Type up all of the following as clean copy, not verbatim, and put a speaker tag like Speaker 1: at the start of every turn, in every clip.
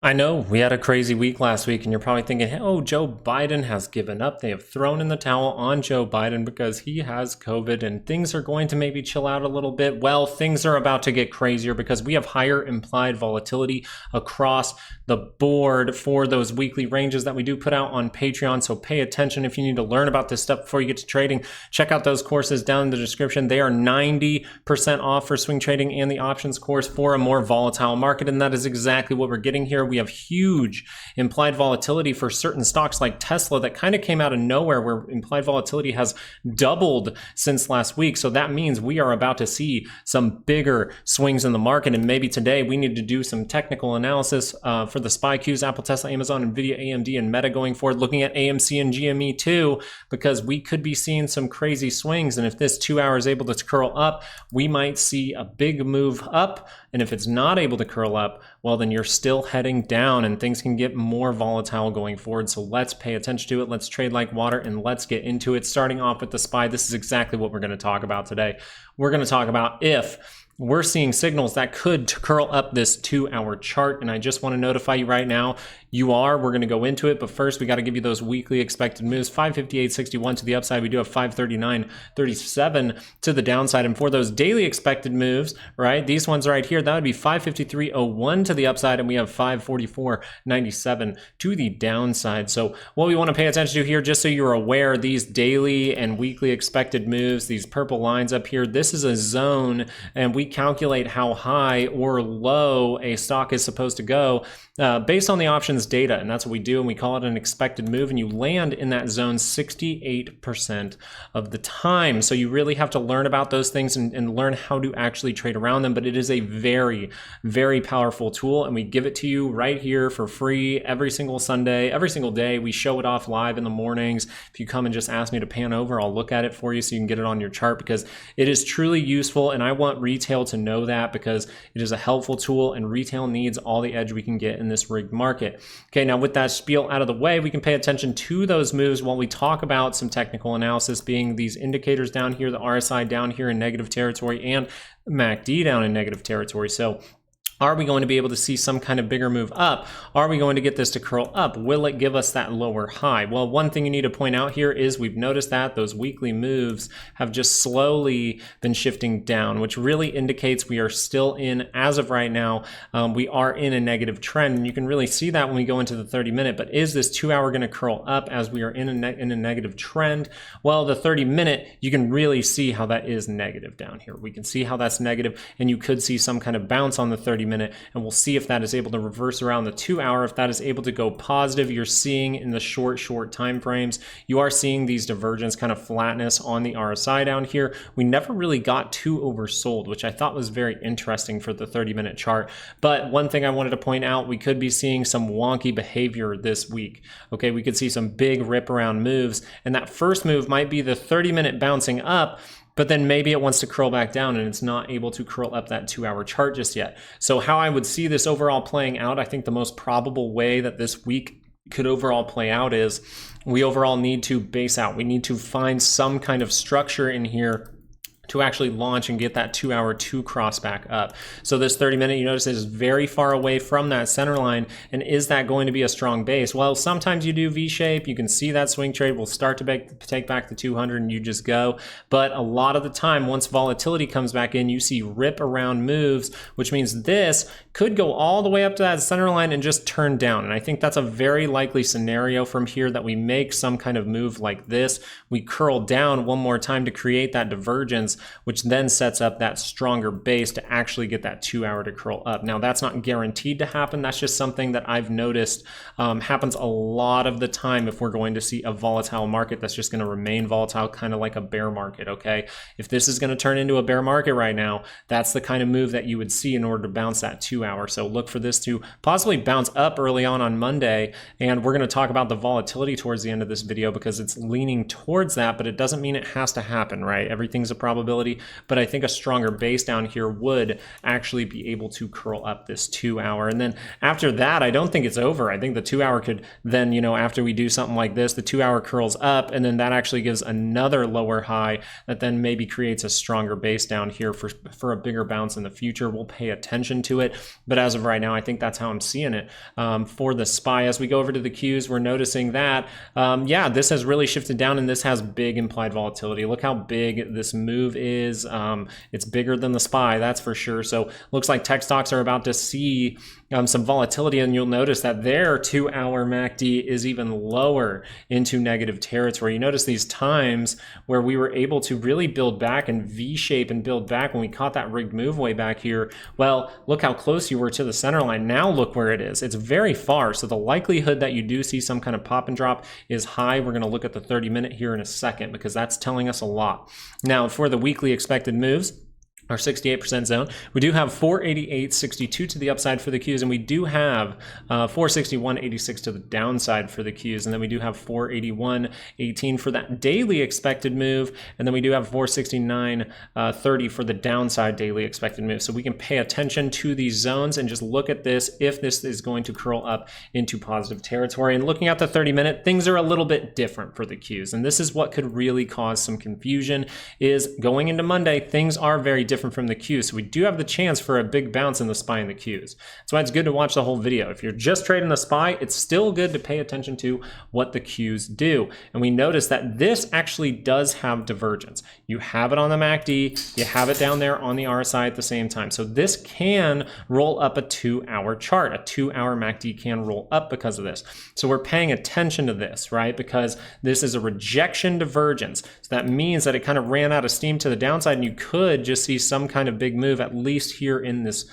Speaker 1: I know we had a crazy week last week, and you're probably thinking, hey, oh, Joe Biden has given up. They have thrown in the towel on Joe Biden because he has COVID and things are going to maybe chill out a little bit. Well, things are about to get crazier because we have higher implied volatility across the board for those weekly ranges that we do put out on Patreon. So pay attention if you need to learn about this stuff before you get to trading. Check out those courses down in the description. They are 90% off for swing trading and the options course for a more volatile market. And that is exactly what we're getting here. We have huge implied volatility for certain stocks like Tesla that kind of came out of nowhere, where implied volatility has doubled since last week. So that means we are about to see some bigger swings in the market. And maybe today we need to do some technical analysis for the SPY Qs, Apple, Tesla, Amazon, Nvidia, AMD, and Meta going forward, looking at AMC and GME too, because we could be seeing some crazy swings. And if this 2 hour is able to curl up, we might see a big move up. And if it's not able to curl up, well, then you're still heading down and things can get more volatile going forward. So let's pay attention to it. Let's trade like water and let's get into it. Starting off with the SPY, this is exactly what we're going to talk about today. We're going to talk about if we're seeing signals that could curl up this 2 hour chart. And I just want to notify you right now, we're going to go into it. But first, we got to give you those weekly expected moves. 558.61 to the upside. We do have 539.37 to the downside. And for those daily expected moves, right, these ones right here, that would be 553.01 to the upside. And we have 544.97 to the downside. So what we want to pay attention to here, just so you're aware, these daily and weekly expected moves, these purple lines up here, this is a zone, and we calculate how high or low a stock is supposed to go based on the options data. And that's what we do, and we call it an expected move, and you land in that zone 68% of the time. So you really have to learn about those things and learn how to actually trade around them. But it is a very, very powerful tool, and we give it to you right here for free every single Sunday, every single day. We show it off live in the mornings. If you come and just ask me to pan over, I'll look at it for you so you can get it on your chart, because it is truly useful, and I want retail to know that, because it is a helpful tool, and retail needs all the edge we can get in this rigged market. Okay, now with that spiel out of the way, we can pay attention to those moves while we talk about some technical analysis, being these indicators down here, the RSI down here in negative territory, and MACD down in negative territory. So are we going to be able to see some kind of bigger move up? Are we going to get this to curl up? Will it give us that lower high? Well, one thing you need to point out here is we've noticed that those weekly moves have just slowly been shifting down, which really indicates we are still in, as of right now, we are in a negative trend. And you can really see that when we go into the 30-minute. But is this 2 hour going to curl up as we are in a negative trend? Well, the 30-minute, you can really see how that is negative down here. We can see how that's negative, and you could see some kind of bounce on the 30-minute. And we'll see if that is able to reverse around the 2 hour, if that is able to go positive. You're seeing in the short time frames, you are seeing these divergence kind of flatness on the RSI down here. We never really got too oversold, which I thought was very interesting for the 30-minute chart. But one thing I wanted to point out, we could be seeing some wonky behavior this week. Okay, we could see some big rip around moves, and that first move might be the 30-minute bouncing up, but then maybe it wants to curl back down and it's not able to curl up that 2 hour chart just yet. So how I would see this overall playing out, I think the most probable way that this week could overall play out is we overall need to base out. We need to find some kind of structure in here to actually launch and get that 2 hour to cross back up. So this 30-minute, you notice, is very far away from that center line. And is that going to be a strong base? Well, sometimes you do V-shape. You can see that swing trade will start to take back the 200 and you just go. But a lot of the time, once volatility comes back in, you see rip around moves, which means this could go all the way up to that center line and just turn down. And I think that's a very likely scenario from here, that we make some kind of move like this. We curl down one more time to create that divergence, which then sets up that stronger base to actually get that 2 hour to curl up. Now, that's not guaranteed to happen. That's just something that I've noticed happens a lot of the time if we're going to see a volatile market that's just going to remain volatile, kind of like a bear market, okay? If this is going to turn into a bear market right now, that's the kind of move that you would see in order to bounce that 2 hour. So look for this to possibly bounce up early on Monday, and we're going to talk about the volatility towards the end of this video, because it's leaning towards that, but it doesn't mean it has to happen, right? Everything's a probability. probability, but I think a stronger base down here would actually be able to curl up this 2 hour. And then after that, I don't think it's over. I think the 2 hour could then, you know, after we do something like this, the 2 hour curls up, and then that actually gives another lower high that then maybe creates a stronger base down here for a bigger bounce in the future. We'll pay attention to it, but as of right now, I think that's how I'm seeing it for the SPY. As we go over to the Qs, we're noticing that, yeah, this has really shifted down, and this has big implied volatility. Look how big this move is. It's bigger than the SPY, that's for sure. So looks like tech stocks are about to see some volatility, and you'll notice that their 2 hour MACD is even lower into negative territory. You notice these times where we were able to really build back and V-shape and build back when we caught that rigged move way back here. Well, look how close you were to the center line. Now look where it is. It's very far. So the likelihood that you do see some kind of pop and drop is high. We're going to look at the 30-minute here in a second because that's telling us a lot. Now for the weekly expected moves, our 68% zone, we do have 488.62 to the upside for the Qs, and we do have 461.86 to the downside for the Qs, and then we do have 481.18 for that daily expected move, and then we do have 469.30 for the downside daily expected move. So we can pay attention to these zones and just look at this if this is going to curl up into positive territory. And looking at the 30-minute, things are a little bit different for the Qs, and this is what could really cause some confusion. Is going into Monday, things are very different from the Qs. So we do have the chance for a big bounce in the SPY and the Qs. That's why it's good to watch the whole video. If you're just trading the SPY, it's still good to pay attention to what the Qs do. And we notice that this actually does have divergence. You have it on the MACD, you have it down there on the RSI at the same time. So this can roll up a 2 hour chart. A 2 hour MACD can roll up because of this. So we're paying attention to this, right? Because this is a rejection divergence. So that means that it kind of ran out of steam to the downside, and you could just see some kind of big move, at least here in this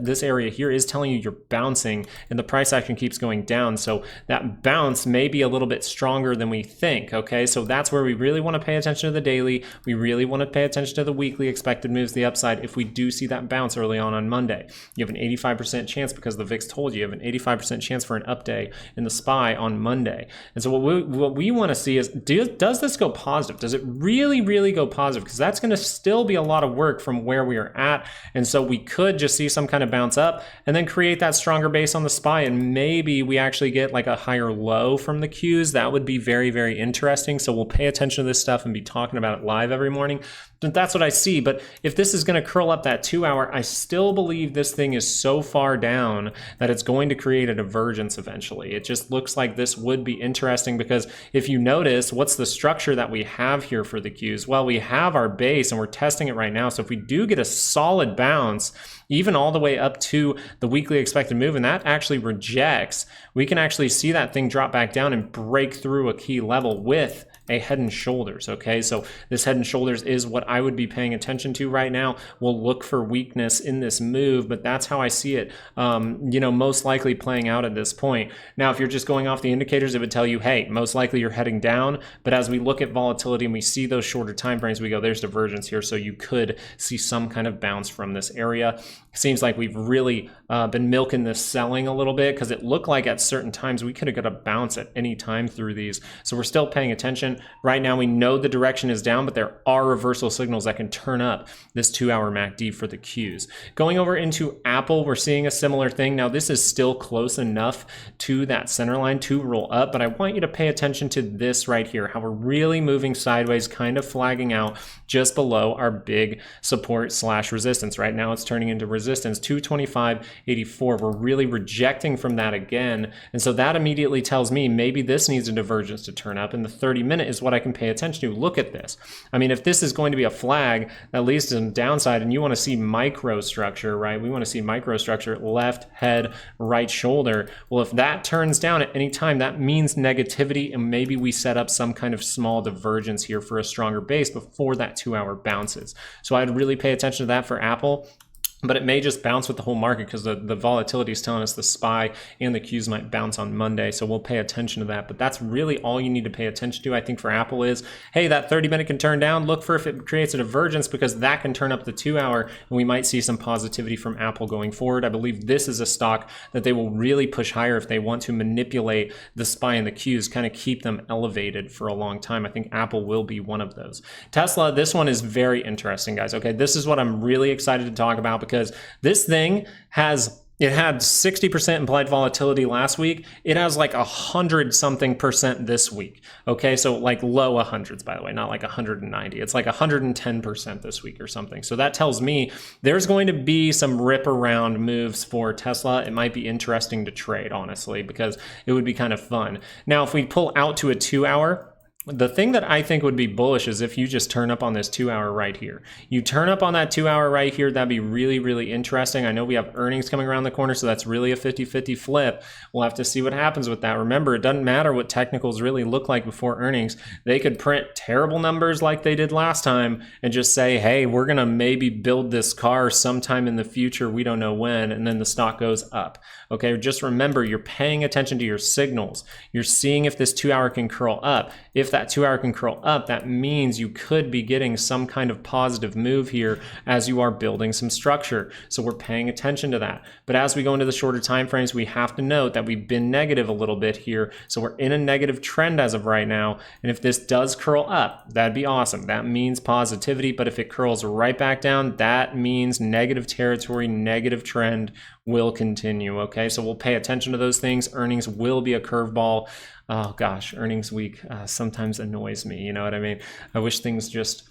Speaker 1: this area here is telling you you're bouncing, and the price action keeps going down. So that bounce may be a little bit stronger than we think, okay? So that's where we really want to pay attention to the daily. We really want to pay attention to the weekly expected moves, the upside, if we do see that bounce early on Monday. You have an 85% chance, because the VIX told you, you have an 85% chance for an up day in the SPY on Monday. And so what we want to see is, does this go positive? Does it really go positive? Because that's going to still be a lot of work from where we are at. And so we could just see some kind of bounce up and then create that stronger base on the SPY, and maybe we actually get like a higher low from the Qs. That would be very interesting. So we'll pay attention to this stuff and be talking about it live every morning. But that's what I see. But if this is going to curl up that 2 hour, I still believe this thing is so far down that it's going to create a divergence eventually. It just looks like this would be interesting, because if you notice, what's the structure that we have here for the Qs? Well, we have our base and we're testing it right now. So if we do get a solid bounce, even all the way up to the weekly expected move, and that actually rejects, we can actually see that thing drop back down and break through a key level with a head and shoulders, okay? So this head and shoulders is what I would be paying attention to right now. We'll look for weakness in this move, but that's how I see it, you know, most likely playing out at this point. Now, if you're just going off the indicators, it would tell you, hey, most likely you're heading down. But as we look at volatility and we see those shorter time frames, we go, there's divergence here. So you could see some kind of bounce from this area. Seems like we've really been milking this selling a little bit, because it looked like at certain times we could have got a bounce at any time through these. So we're still paying attention. Right now, we know the direction is down, but there are reversal signals that can turn up this 2 hour MACD for the Qs. Going over into Apple, we're seeing a similar thing. Now, this is still close enough to that center line to roll up, but I want you to pay attention to this right here, how we're really moving sideways, kind of flagging out just below our big support / resistance. Right now, it's turning into resistance, 225.84. We're really rejecting from that again. And so that immediately tells me maybe this needs a divergence to turn up, and the 30-minute is what I can pay attention to. Look at this. I mean, if this is going to be a flag, at least in downside, and you want to see microstructure, right? We want to see microstructure, left head, right shoulder. Well, if that turns down at any time, that means negativity, and maybe we set up some kind of small divergence here for a stronger base before that 2 hour bounces. So I'd really pay attention to that for Apple. but it may just bounce with the whole market because the volatility is telling us the SPY and the Qs might bounce on Monday. So we'll pay attention to that. But that's really all you need to pay attention to, I think, for Apple is, hey, that 30-minute can turn down. Look for if it creates a divergence, because that can turn up the 2-hour, and we might see some positivity from Apple going forward. I believe this is a stock that they will really push higher if they want to manipulate the SPY and the Qs, kind of keep them elevated for a long time. I think Apple will be one of those. Tesla, this one is very interesting, guys. Okay, this is what I'm really excited to talk about, because this thing had 60% implied volatility last week. It has like 100-something% this week. Okay, so like low 100s, by the way, not like 190. It's like 110% this week or something. So that tells me there's going to be some rip around moves for Tesla. It might be interesting to trade, honestly, because it would be kind of fun. Now, if we pull out to a 2-hour, the thing that I think would be bullish is if you just turn up on this 2-hour right here. You turn up on that 2-hour right here, that'd be really, really interesting. I know we have earnings coming around the corner, so that's really a 50-50 flip. We'll have to see what happens with that. Remember, it doesn't matter what technicals really look like before earnings. They could print terrible numbers like they did last time and just say, hey, we're going to maybe build this car sometime in the future, we don't know when, and then the stock goes up. Okay, just remember, you're paying attention to your signals. You're seeing if this 2-hour can curl up. If that 2-hour can curl up, that means you could be getting some kind of positive move here as you are building some structure. So we're paying attention to that. But as we go into the shorter time frames, we have to note that we've been negative a little bit here. So we're in a negative trend as of right now. And if this does curl up, that'd be awesome. That means positivity. But if it curls right back down, that means negative territory, negative trend will continue. Okay, so we'll pay attention to those things. Earnings will be a curveball. Oh gosh, earnings week sometimes annoys me. You know what I mean? I wish things just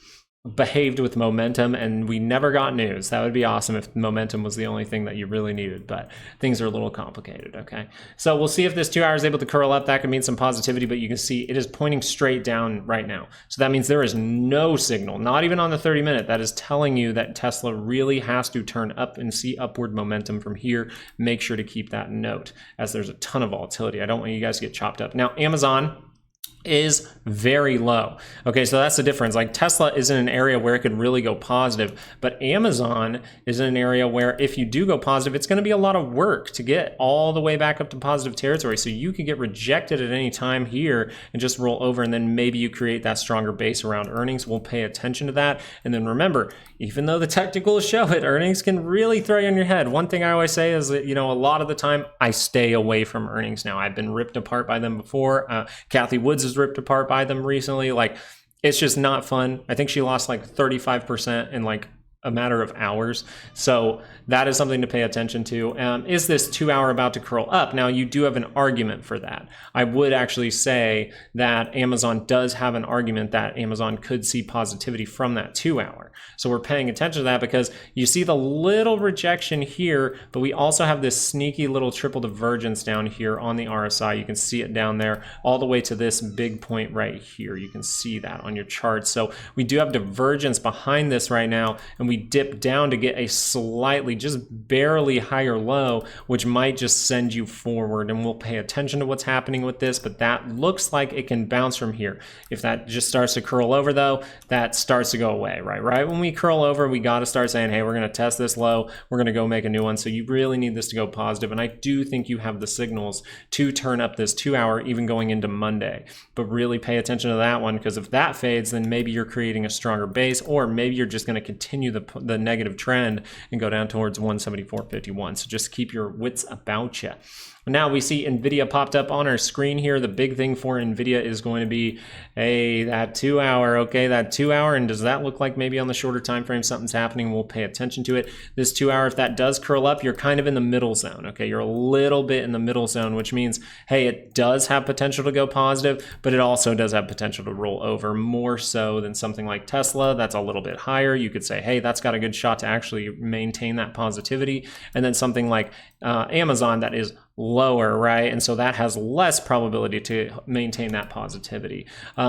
Speaker 1: behaved with momentum and we never got news. That would be awesome if momentum was the only thing that you really needed, but things are a little complicated. Okay, so we'll see if this 2-hour is able to curl up. That could mean some positivity, but you can see it is pointing straight down right now. So that means there is no signal, not even on the 30-minute, that is telling you that Tesla really has to turn up and see upward momentum from here. Make sure to keep that note, as there's a ton of volatility. I don't want you guys to get chopped up. Now, Amazon is very low. Okay, so that's the difference. Like Tesla is in an area where it could really go positive, but Amazon is in an area where if you do go positive, it's going to be a lot of work to get all the way back up to positive territory. So you could get rejected at any time here and just roll over, and then maybe you create that stronger base around earnings. We'll pay attention to that. And then remember, even though the technicals show it, earnings can really throw you on your head. One thing I always say is that, a lot of the time I stay away from earnings now. I've been ripped apart by them before. Kathy Woods is ripped apart by them recently. Like, it's just not fun. I think she lost like 35% in like a matter of hours. So that is something to pay attention to. Is this 2-hour about to curl up? Now, you do have an argument for that. I would actually say that Amazon does have an argument that Amazon could see positivity from that 2-hour. So we're paying attention to that because you see the little rejection here, but we also have this sneaky little triple divergence down here on the RSI. You can see it down there all the way to this big point right here. You can see that on your chart. So we do have divergence behind this right now, and we dip down to get a slightly, just barely higher low, which might just send you forward, and we'll pay attention to what's happening with this, but that looks like it can bounce from here. If that just starts to curl over though, that starts to go away, right when we curl over, we got to start saying, hey, we're going to test this low, we're going to go make a new one. So you really need this to go positive, and I do think you have the signals to turn up this 2-hour even going into Monday, but really pay attention to that one, because if that fades, then maybe you're creating a stronger base, or maybe you're just going to continue the negative trend and go down towards 174.51. So just keep your wits about you. Now we see Nvidia popped up on our screen here. The big thing for Nvidia is going to be, hey, that 2-hour, okay, that 2-hour, and does that look like maybe on the shorter time frame something's happening? We'll pay attention to it. This 2-hour, if that does curl up, you're kind of in the middle zone, okay? You're a little bit in the middle zone, which means, hey, it does have potential to go positive, but it also does have potential to roll over, more so than something like Tesla. That's a little bit higher. You could say, hey, that's got a good shot to actually maintain that positivity. And then something like Amazon, that is lower, right? And so that has less probability to maintain that positivity.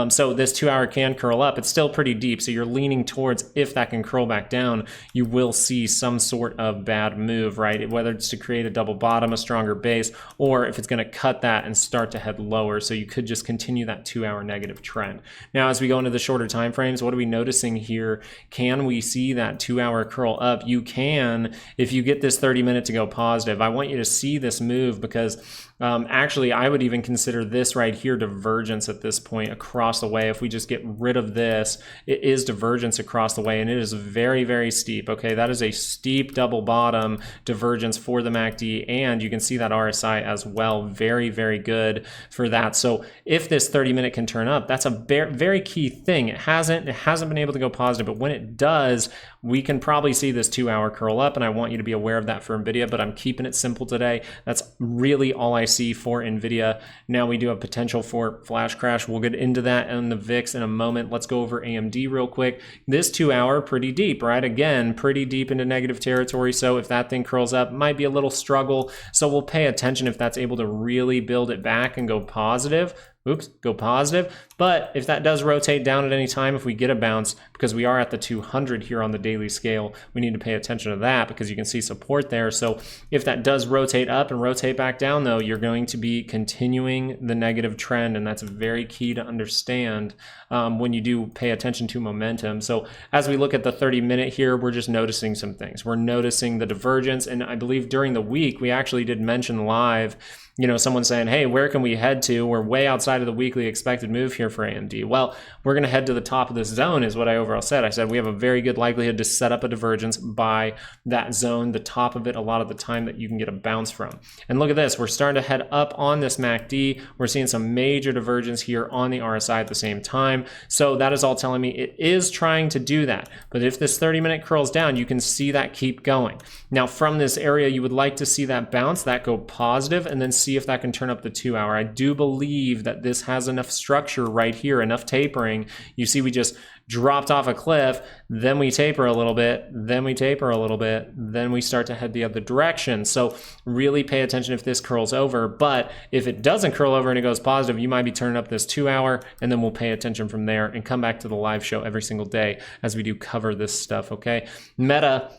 Speaker 1: So this 2 hour can curl up. It's still pretty deep. So you're leaning towards, if that can curl back down, you will see some sort of bad move, right? Whether it's to create a double bottom, a stronger base, or if it's going to cut that and start to head lower. So you could just continue that 2 hour negative trend. Now, as we go into the shorter time frames, what are we noticing here? Can we see that 2 hour curl up? You can, if you get this 30-minute to go positive. I want you to see this move because actually I would even consider this right here divergence at this point across the way. If we just get rid of this, it is divergence across the way, and it is very, very steep. Okay, that is a steep double bottom divergence for the MACD, and you can see that RSI as well. Very, very good for that. So if this 30-minute can turn up, that's a very key thing. It hasn't been able to go positive, but when it does, we can probably see this 2 hour curl up, and I want you to be aware of that for Nvidia, but I'm keeping it simple today. That's really all I see for Nvidia. Now we do have potential for flash crash. We'll get into that in the VIX in a moment. Let's go over AMD real quick. This 2 hour, pretty deep, right? Again, pretty deep into negative territory. So if that thing curls up, might be a little struggle. So we'll pay attention if that's able to really build it back and go positive. Go positive. But if that does rotate down at any time, if we get a bounce, because we are at the 200 here on the daily scale, we need to pay attention to that because you can see support there. So if that does rotate up and rotate back down, though, you're going to be continuing the negative trend, and that's very key to understand when you do pay attention to momentum. So as we look at the 30-minute here, we're just noticing some things. We're noticing the divergence, and I believe during the week, we actually did mention live, someone saying, hey, where can we head to? We're way outside of the weekly expected move here for AMD. Well, we're going to head to the top of this zone is what I overall said. I said we have a very good likelihood to set up a divergence by that zone, the top of it, a lot of the time that you can get a bounce from. And look at this. We're starting to head up on this MACD. We're seeing some major divergence here on the RSI at the same time. So that is all telling me it is trying to do that. But if this 30-minute curls down, you can see that keep going. Now, from this area, you would like to see that bounce, that go positive, and then see if that can turn up the 2 hour. I do believe that this has enough structure right here, enough tapering. You see we just dropped off a cliff, then we taper a little bit, then we taper a little bit, then we start to head the other direction. So really pay attention if this curls over, but if it doesn't curl over and it goes positive, you might be turning up this 2 hour, and then we'll pay attention from there and come back to the live show every single day as we do cover this stuff, okay? Meta,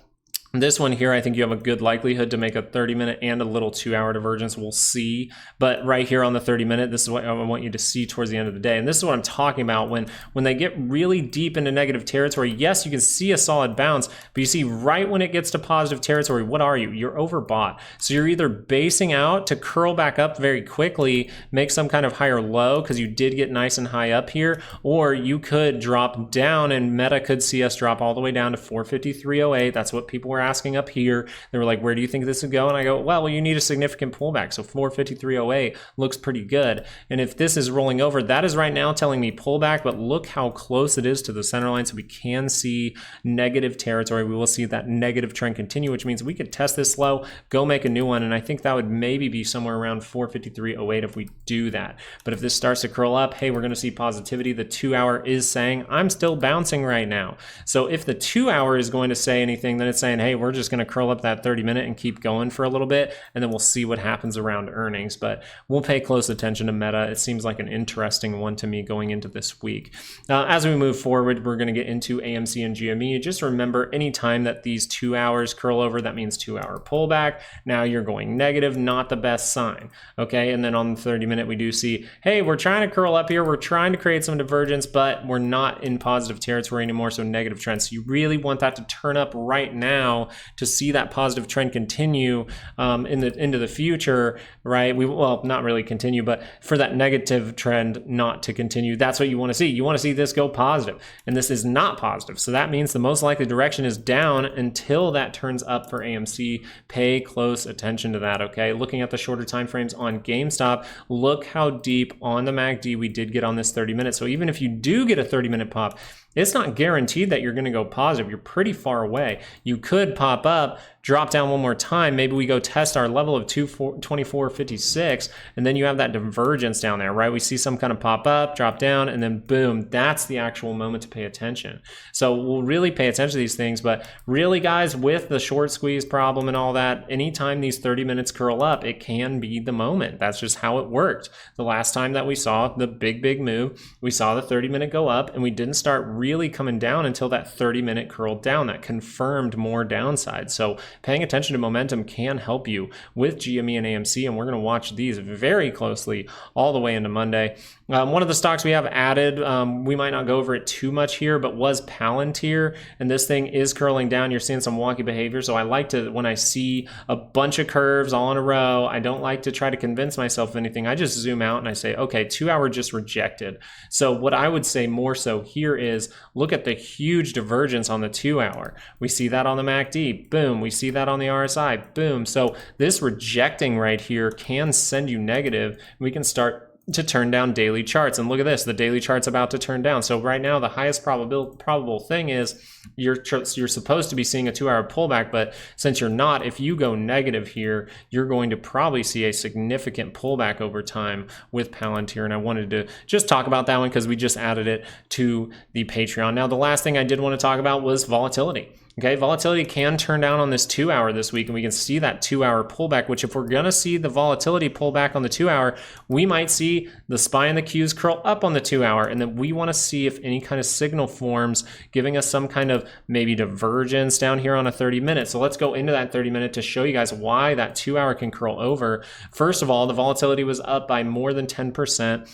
Speaker 1: this one here, I think you have a good likelihood to make a 30-minute and a little 2 hour divergence. We'll see. But right here on the 30-minute, this is what I want you to see towards the end of the day. And this is what I'm talking about when they get really deep into negative territory. Yes, you can see a solid bounce, but you see right when it gets to positive territory, what are you? You're overbought. So you're either basing out to curl back up very quickly, make some kind of higher low because you did get nice and high up here, or you could drop down, and Meta could see us drop all the way down to 453.08. That's what people were asking up here. They were like, where do you think this would go? And I go, well, you need a significant pullback. So 453.08 looks pretty good. And if this is rolling over, that is right now telling me pullback, but look how close it is to the center line. So we can see negative territory. We will see that negative trend continue, which means we could test this low, go make a new one. And I think that would maybe be somewhere around 453.08 if we do that. But if this starts to curl up, hey, we're going to see positivity. The 2 hour is saying, I'm still bouncing right now. So if the 2 hour is going to say anything, then it's saying, hey, we're just going to curl up that 30-minute and keep going for a little bit, and then we'll see what happens around earnings. But we'll pay close attention to Meta. It seems like an interesting one to me going into this week. As we move forward, we're going to get into AMC and GME. Just remember, anytime that these 2 hours curl over, that means 2 hour pullback. Now you're going negative, not the best sign. Okay, and then on the 30-minute, we do see, hey, we're trying to curl up here. We're trying to create some divergence, but we're not in positive territory anymore, so negative trend. So you really want that to turn up right now to see that positive trend continue into the future, right? Well, not really continue, but for that negative trend not to continue. That's what you want to see. You want to see this go positive, and this is not positive. So that means the most likely direction is down until that turns up for AMC. Pay close attention to that, okay? Looking at the shorter time frames on GameStop, look how deep on the MACD we did get on this 30-minute. So even if you do get a 30-minute pop, it's not guaranteed that you're going to go positive. You're pretty far away. You could could pop up, drop down one more time. Maybe we go test our level of 24.56, and then you have that divergence down there, right? We see some kind of pop up, drop down, and then boom, that's the actual moment to pay attention. So we'll really pay attention to these things, but really, guys, with the short squeeze problem and all that, anytime these 30 minutes curl up, it can be the moment. That's just how it worked. The last time that we saw the big move, we saw the 30-minute go up, and we didn't start really coming down until that 30-minute curled down. That confirmed more downside. So paying attention to momentum can help you with GME and AMC, and we're going to watch these very closely all the way into Monday. One of the stocks we have added, we might not go over it too much here, but was Palantir, and this thing is curling down. You're seeing some wonky behavior, so I like to, when I see a bunch of curves all in a row, I don't like to try to convince myself of anything. I just zoom out and I say, okay, 2 hour just rejected. So what I would say more so here is look at the huge divergence on the 2 hour. We see that on the MACD, boom. We see that on the RSI, boom. So this rejecting right here can send you negative. We can start to turn down daily charts, and look at this, the daily chart's about to turn down. So right now the highest probable thing is you're supposed to be seeing a 2 hour pullback, but since you're not, if you go negative here, you're going to probably see a significant pullback over time with Palantir. And I wanted to just talk about that one because we just added it to the Patreon. Now the last thing I did want to talk about was volatility. Okay, volatility can turn down on this 2 hour this week, and we can see that 2 hour pullback, which if we're going to see the volatility pull back on the 2 hour, we might see the SPY and the Qs curl up on the 2 hour, and then we want to see if any kind of signal forms giving us some kind of maybe divergence down here on a 30-minute. So let's go into that 30-minute to show you guys why that 2 hour can curl over. First of all, the volatility was up by more than 10%.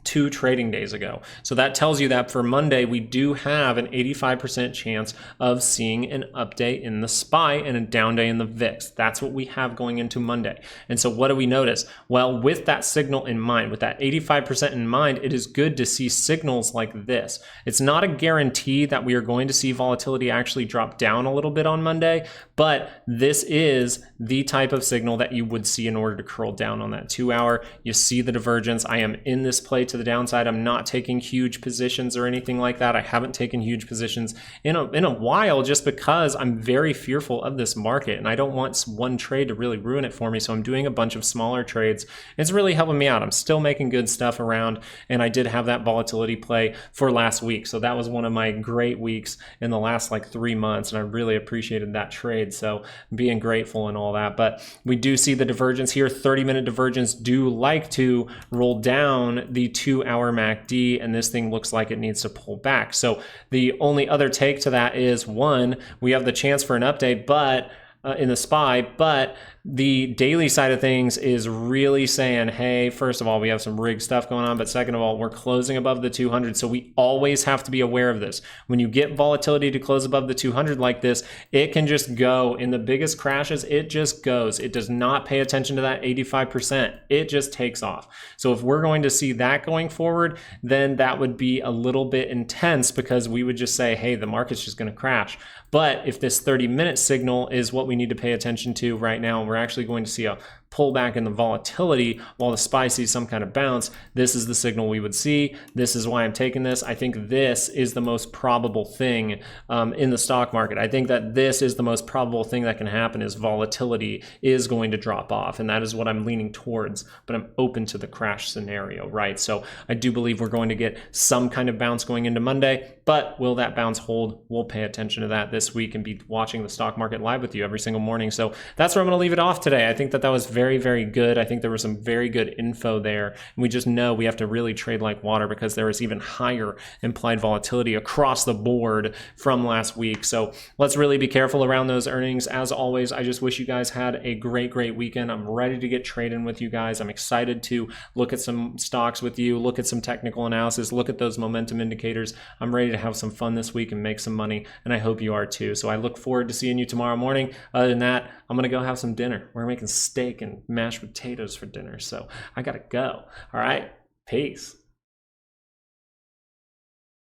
Speaker 1: 2 trading days ago. So that tells you that for Monday, we do have an 85% chance of seeing an update in the SPY and a down day in the VIX. That's what we have going into Monday. And so what do we notice? Well, with that signal in mind, with that 85% in mind, it is good to see signals like this. It's not a guarantee that we are going to see volatility actually drop down a little bit on Monday, but this is the type of signal that you would see in order to curl down on that 2 hour. You see the divergence. I am in this play to the downside. I'm not taking huge positions or anything like that. I haven't taken huge positions in a while just because I'm very fearful of this market and I don't want one trade to really ruin it for me. So I'm doing a bunch of smaller trades. It's really helping me out. I'm still making good stuff around, and I did have that volatility play for last week. So that was one of my great weeks in the last like 3 months, and I really appreciated that trade. So being grateful and all that. But we do see the divergence here. 30-minute divergence do like to roll down the 2 hour MACD, and this thing looks like it needs to pull back. So the only other take to that is, one, we have the chance for an update, but in the SPY, but the daily side of things is really saying, hey, first of all, we have some rig stuff going on, but second of all, we're closing above the 200. So we always have to be aware of this. When you get volatility to close above the 200 like this, it can just go. In the biggest crashes, it just goes. It does not pay attention to that 85%. It just takes off. So if we're going to see that going forward, then that would be a little bit intense because we would just say, hey, the market's just going to crash. But if this 30-minute signal is what we need to pay attention to right now, we're actually going to see a pullback in the volatility while the SPY sees some kind of bounce. This is the signal we would see. This is why I'm taking this. I think this is the most probable thing in the stock market. I think that this is the most probable thing that can happen is volatility is going to drop off, and that is what I'm leaning towards, but I'm open to the crash scenario, right? So I do believe we're going to get some kind of bounce going into Monday, but will that bounce hold? We'll pay attention to that this week and be watching the stock market live with you every single morning. So that's where I'm going to leave it off today. I think that was very, very good. I think there was some very good info there. And we just know we have to really trade like water because there is even higher implied volatility across the board from last week. So let's really be careful around those earnings. As always, I just wish you guys had a great weekend. I'm ready to get trading with you guys. I'm excited to look at some stocks with you, look at some technical analysis, look at those momentum indicators. I'm ready to have some fun this week and make some money, and I hope you are too. So I look forward to seeing you tomorrow morning. Other than that, I'm going to go have some dinner. We're making steak and mashed potatoes for dinner, so I gotta go. All right, peace.